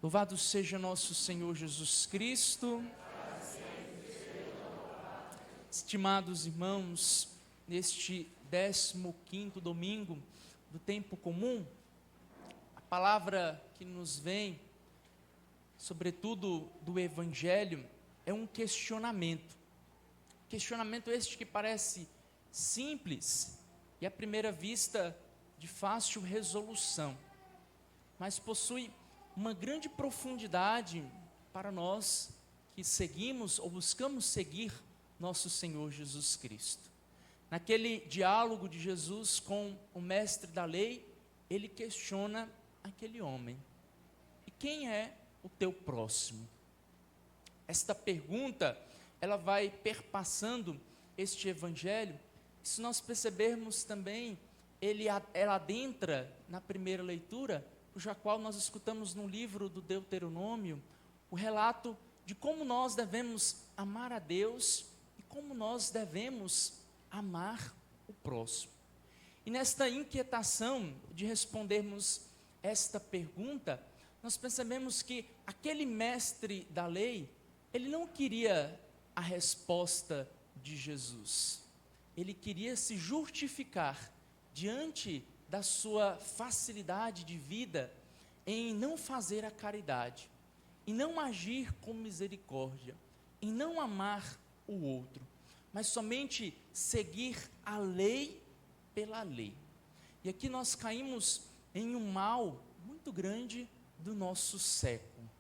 Louvado seja nosso Senhor Jesus Cristo. Estimados irmãos, neste 15º domingo do tempo comum, a palavra que nos vem, sobretudo do Evangelho, é um questionamento. Questionamento este que parece simples e à primeira vista de fácil resolução, mas possui uma grande profundidade para nós que seguimos ou buscamos seguir nosso Senhor Jesus Cristo. Naquele diálogo de Jesus com o mestre da lei, ele questiona aquele homem: e quem é o teu próximo? Esta pergunta, ela vai perpassando este evangelho. Se nós percebermos também, ela adentra na primeira leitura, cuja qual nós escutamos no livro do Deuteronômio, o relato de como nós devemos amar a Deus e como nós devemos amar o próximo. E nesta inquietação de respondermos esta pergunta, nós percebemos que aquele mestre da lei, ele não queria a resposta de Jesus. Ele queria se justificar diante da sua facilidade de vida em não fazer a caridade, em não agir com misericórdia, em não amar o outro, mas somente seguir a lei pela lei. E aqui nós caímos em um mal muito grande do nosso século.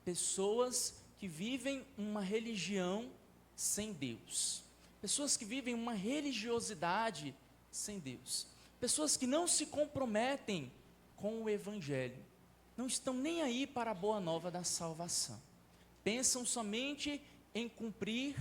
Pessoas que vivem uma religião sem Deus. Pessoas que vivem uma religiosidade sem Deus. Pessoas que não se comprometem com o Evangelho. Não estão nem aí para a boa nova da salvação. Pensam somente em cumprir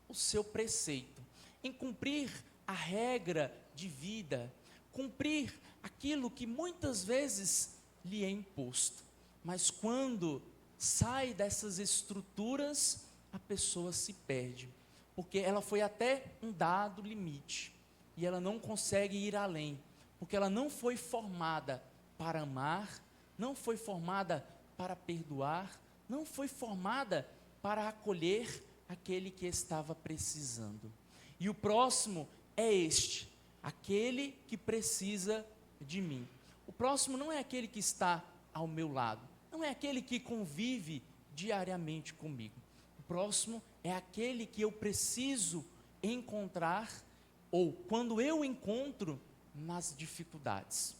o seu preceito, em cumprir a regra de vida, cumprir aquilo que muitas vezes lhe é imposto. Mas quando sai dessas estruturas, a pessoa se perde, porque ela foi até um dado limite, e ela não consegue ir além, porque ela não foi formada para amar, não foi formada para perdoar, não foi formada para acolher aquele que estava precisando. E o próximo é este, aquele que precisa de mim. O próximo não é aquele que está ao meu lado, não é aquele que convive diariamente comigo. O próximo é aquele que eu preciso encontrar, ou quando eu encontro nas dificuldades.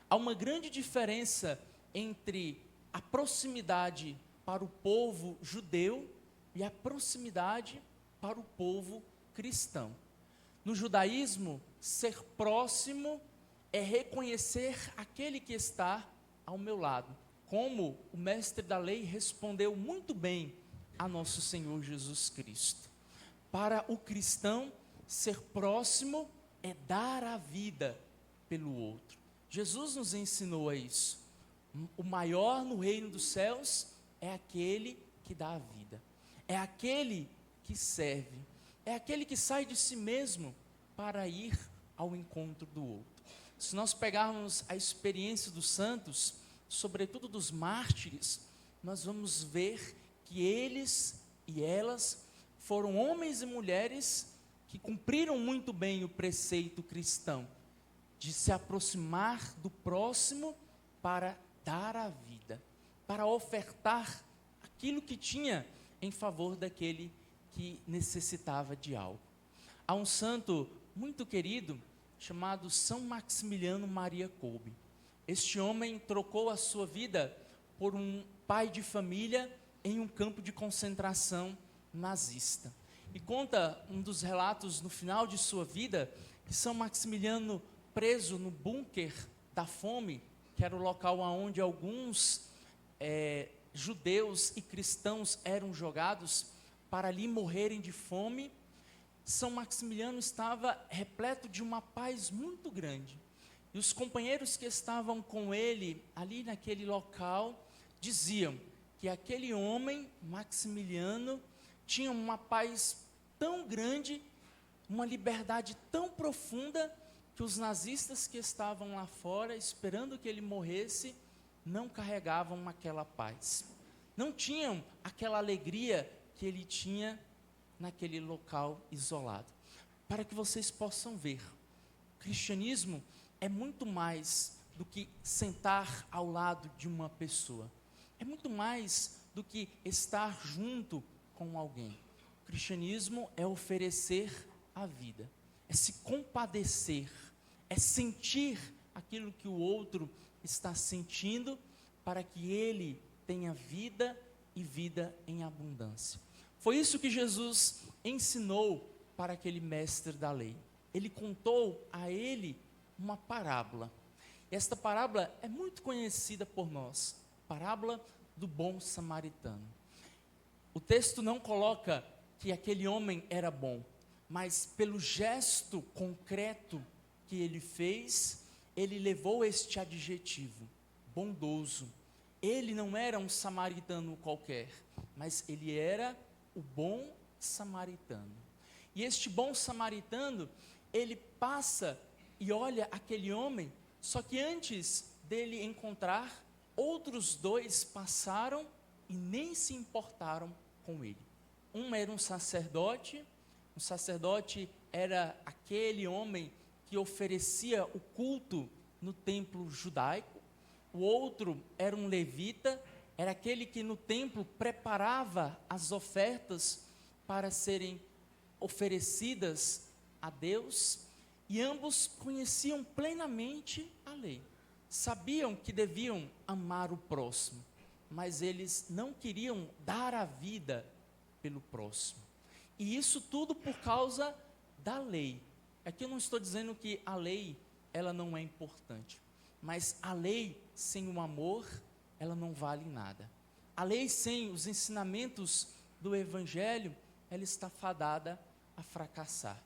Há uma grande diferença entre a proximidade para o povo judeu e a proximidade para o povo cristão. No judaísmo, ser próximo é reconhecer aquele que está ao meu lado, como o mestre da lei respondeu muito bem a nosso Senhor Jesus Cristo. Para o cristão, ser próximo é dar a vida pelo outro. Jesus nos ensinou a isso. O maior no reino dos céus é aquele que dá a vida, é aquele que serve, é aquele que sai de si mesmo para ir ao encontro do outro. Se nós pegarmos a experiência dos santos, sobretudo dos mártires, nós vamos ver que eles e elas foram homens e mulheres que cumpriram muito bem o preceito cristão, de se aproximar do próximo para dar a vida, para ofertar aquilo que tinha em favor daquele que necessitava de algo. Há um santo muito querido, chamado São Maximiliano Maria Kolbe. Este homem trocou a sua vida por um pai de família em um campo de concentração nazista. E conta um dos relatos no final de sua vida, que São Maximiliano, preso no bunker da fome, que era o local onde alguns judeus e cristãos eram jogados para ali morrerem de fome, São Maximiliano estava repleto de uma paz muito grande. E os companheiros que estavam com ele ali naquele local diziam que aquele homem, Maximiliano, tinha uma paz tão grande, uma liberdade tão profunda, que os nazistas que estavam lá fora, esperando que ele morresse, não carregavam aquela paz, não tinham aquela alegria que ele tinha naquele local isolado. Para que vocês possam ver, o cristianismo é muito mais do que sentar ao lado de uma pessoa, é muito mais do que estar junto com alguém. O cristianismo é oferecer a vida, é se compadecer, é sentir aquilo que o outro está sentindo, para que ele tenha vida e vida em abundância. Foi isso que Jesus ensinou para aquele mestre da lei. Ele contou a ele uma parábola. E esta parábola é muito conhecida por nós, parábola do bom samaritano. O texto não coloca que aquele homem era bom, mas pelo gesto concreto que ele fez, ele levou este adjetivo, bondoso. Ele não era um samaritano qualquer, mas ele era o bom samaritano. E este bom samaritano, ele passa e olha aquele homem, só que antes dele encontrar, outros dois passaram e nem se importaram com ele. Um era um sacerdote era aquele homem que oferecia o culto no templo judaico. O outro era um levita, era aquele que no templo preparava as ofertas para serem oferecidas a Deus, e ambos conheciam plenamente a lei, sabiam que deviam amar o próximo, mas eles não queriam dar a vida pelo próximo, e isso tudo por causa da lei. Aqui eu não estou dizendo que a lei, ela não é importante, mas a lei sem o amor, ela não vale nada. A lei sem os ensinamentos do Evangelho, ela está fadada a fracassar.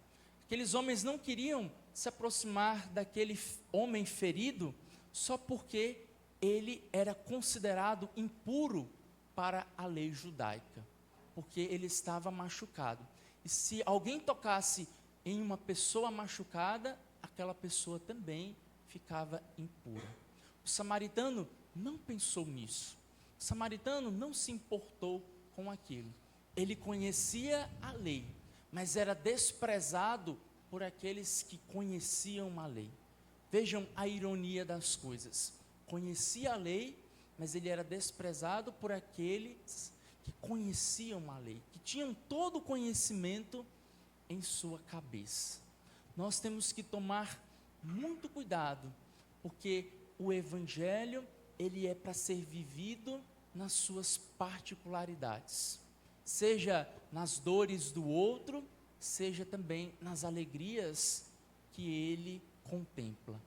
Aqueles homens não queriam se aproximar daquele homem ferido, só porque ele era considerado impuro para a lei judaica, porque ele estava machucado. E se alguém tocasse em uma pessoa machucada, aquela pessoa também ficava impura. O samaritano não pensou nisso. O samaritano não se importou com aquilo. Ele conhecia a lei, mas era desprezado por aqueles que conheciam a lei. Vejam a ironia das coisas. Conhecia a lei, mas ele era desprezado por aqueles que conheciam a lei, que tinham todo o conhecimento em sua cabeça. Nós temos que tomar muito cuidado, porque o Evangelho, ele é para ser vivido nas suas particularidades, seja nas dores do outro, seja também nas alegrias que ele contempla.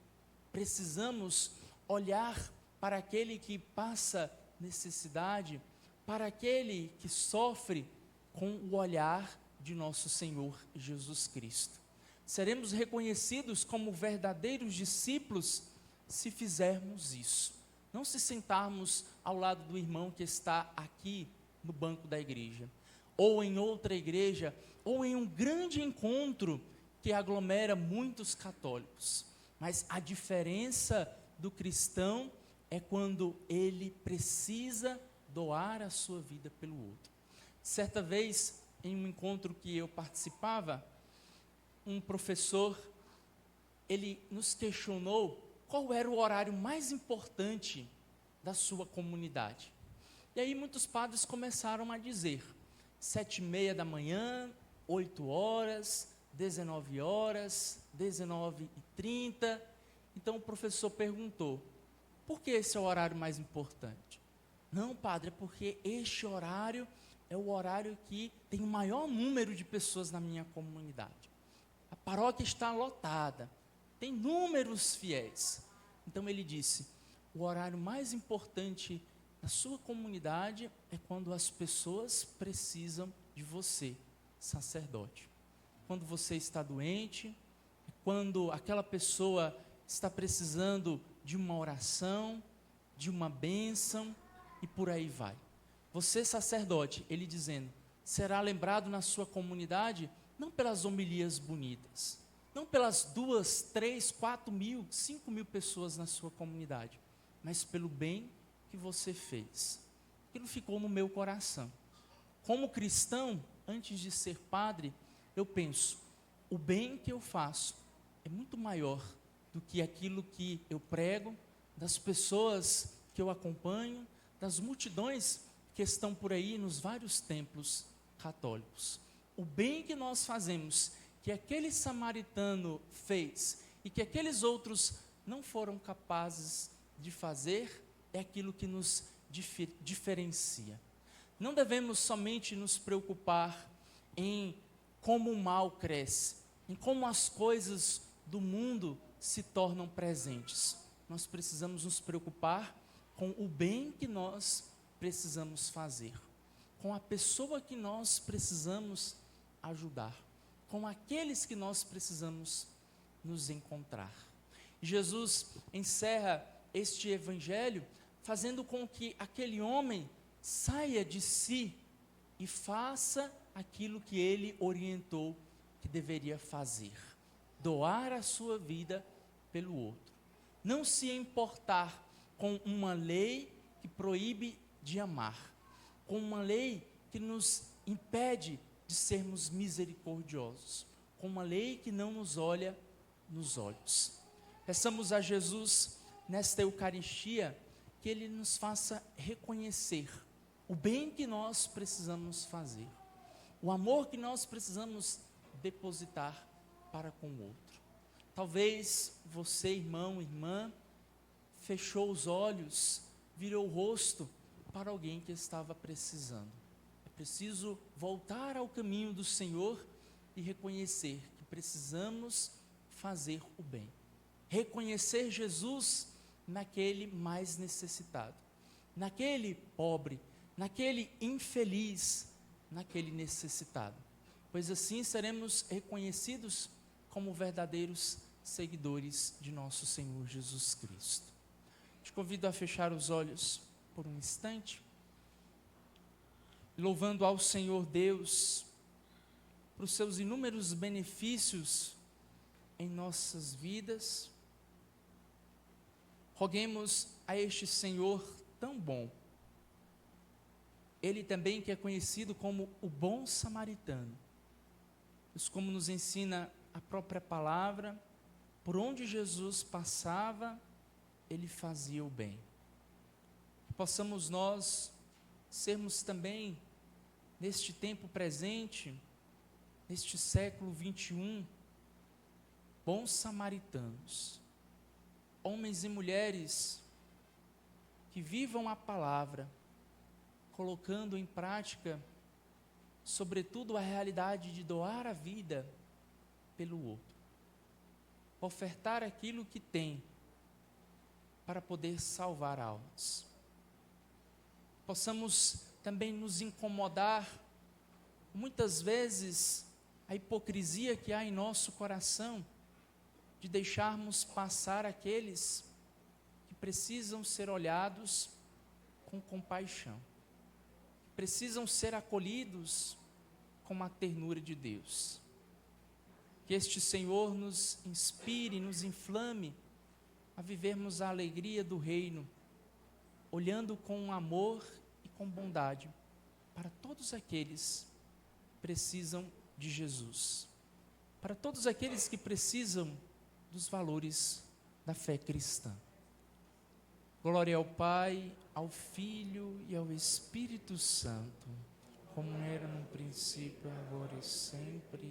Precisamos olhar para aquele que passa necessidade, para aquele que sofre, com o olhar de nosso Senhor Jesus Cristo. Seremos reconhecidos como verdadeiros discípulos se fizermos isso. Não se sentarmos ao lado do irmão que está aqui no banco da igreja, ou em outra igreja, ou em um grande encontro que aglomera muitos católicos. Mas a diferença do cristão é quando ele precisa doar a sua vida pelo outro. Certa vez, em um encontro que eu participava, um professor, ele nos questionou qual era o horário mais importante da sua comunidade. E aí muitos padres começaram a dizer, 7h30 da manhã, 8 horas, 19 horas, 19h30. Então o professor perguntou, por que esse é o horário mais importante? Não, padre, é porque este horário é o horário que tem o maior número de pessoas na minha comunidade. A paróquia está lotada, tem números fiéis. Então ele disse, o horário mais importante na sua comunidade é quando as pessoas precisam de você, sacerdote. Quando você está doente, quando aquela pessoa está precisando de uma oração, de uma bênção, e por aí vai. Você, sacerdote, ele dizendo, será lembrado na sua comunidade, não pelas homilias bonitas, não pelas 2, 3, 4 mil, 5 mil pessoas na sua comunidade, mas pelo bem que você fez. Aquilo ficou no meu coração. Como cristão, antes de ser padre, eu penso, o bem que eu faço é muito maior do que aquilo que eu prego, das pessoas que eu acompanho, das multidões que estão por aí nos vários templos católicos. O bem que nós fazemos, que aquele samaritano fez e que aqueles outros não foram capazes de fazer, é aquilo que nos diferencia. Não devemos somente nos preocupar em como o mal cresce, em como as coisas do mundo se tornam presentes. Nós precisamos nos preocupar com o bem que nós precisamos fazer, com a pessoa que nós precisamos ajudar, com aqueles que nós precisamos nos encontrar. Jesus encerra este evangelho fazendo com que aquele homem saia de si e faça aquilo que ele orientou que deveria fazer: doar a sua vida pelo outro. Não se importar com uma lei que proíbe de amar, com uma lei que nos impede de sermos misericordiosos, com uma lei que não nos olha nos olhos. Peçamos a Jesus, nesta Eucaristia, que Ele nos faça reconhecer o bem que nós precisamos fazer, o amor que nós precisamos depositar para com o outro. Talvez você, irmão, irmã, fechou os olhos, virou o rosto para alguém que estava precisando. É preciso voltar ao caminho do Senhor e reconhecer que precisamos fazer o bem. Reconhecer Jesus naquele mais necessitado, naquele pobre, naquele infeliz, naquele necessitado. Pois assim seremos reconhecidos como verdadeiros seguidores de nosso Senhor Jesus Cristo. Te convido a fechar os olhos por um instante, louvando ao Senhor Deus por seus inúmeros benefícios em nossas vidas. Roguemos a este Senhor tão bom, Ele também que é conhecido como o bom samaritano, pois como nos ensina a própria palavra, por onde Jesus passava, Ele fazia o bem. Que possamos nós sermos também, neste tempo presente, neste século 21, bons samaritanos, homens e mulheres que vivam a palavra, colocando em prática, sobretudo, a realidade de doar a vida pelo outro, ofertar aquilo que tem para poder salvar almas. Possamos também nos incomodar, muitas vezes, a hipocrisia que há em nosso coração, de deixarmos passar aqueles que precisam ser olhados com compaixão, que precisam ser acolhidos com a ternura de Deus. Que este Senhor nos inspire, nos inflame a vivermos a alegria do reino, olhando com amor e com bondade para todos aqueles que precisam de Jesus, para todos aqueles que precisam dos valores da fé cristã. Glória ao Pai, ao Filho e ao Espírito Santo, como era no princípio, agora e sempre.